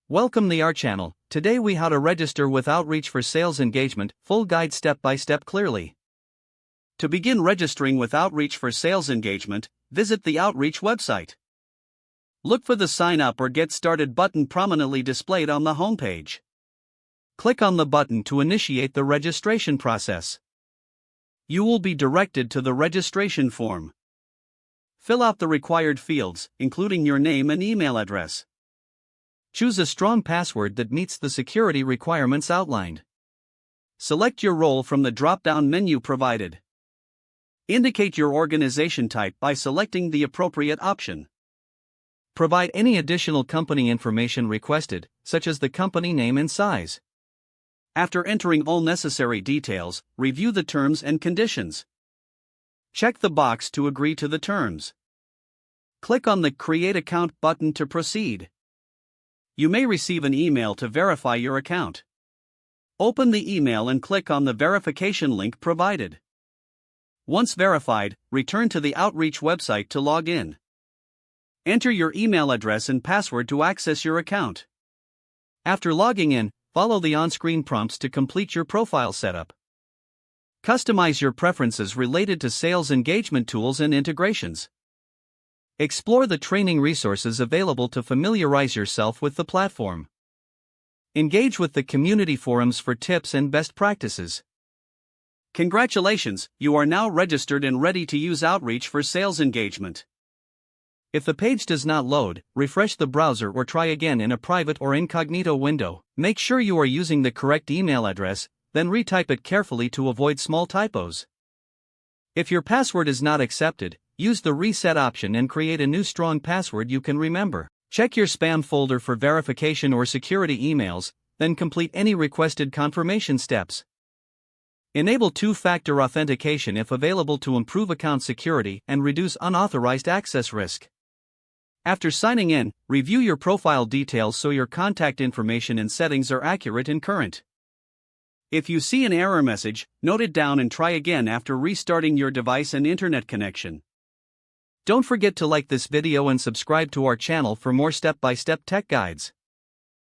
Welcome to our channel. Today we how to register with Outreach for sales engagement, full guide step by step clearly. To begin registering with Outreach for sales engagement, visit the Outreach website. Look for the sign up or get started button prominently displayed on the homepage. Click on the button to initiate the registration process. You will be directed to the registration form. Fill out the required fields, including your name and email address. Choose a strong password that meets the security requirements outlined. Select your role from the drop-down menu provided. Indicate your organization type by selecting the appropriate option. Provide any additional company information requested, such as the company name and size. After entering all necessary details, review the terms and conditions. Check the box to agree to the terms. Click on the Create Account button to proceed. You may receive an email to verify your account. Open the email and click on the verification link provided. Once verified, return to the Outreach website to log in. Enter your email address and password to access your account. After logging in, follow the on-screen prompts to complete your profile setup. Customize your preferences related to sales engagement tools and integrations. Explore the training resources available to familiarize yourself with the platform. Engage with the community forums for tips and best practices. Congratulations, you are now registered and ready to use Outreach for sales engagement. If the page does not load, refresh the browser or try again in a private or incognito window. Make sure you are using the correct email address, then retype it carefully to avoid small typos. If your password is not accepted, use the reset option and create a new strong password you can remember. Check your spam folder for verification or security emails, then complete any requested confirmation steps. Enable two-factor authentication if available to improve account security and reduce unauthorized access risk. After signing in, review your profile details so your contact information and settings are accurate and current. If you see an error message, note it down and try again after restarting your device and internet connection. Don't forget to like this video and subscribe to our channel for more step-by-step tech guides.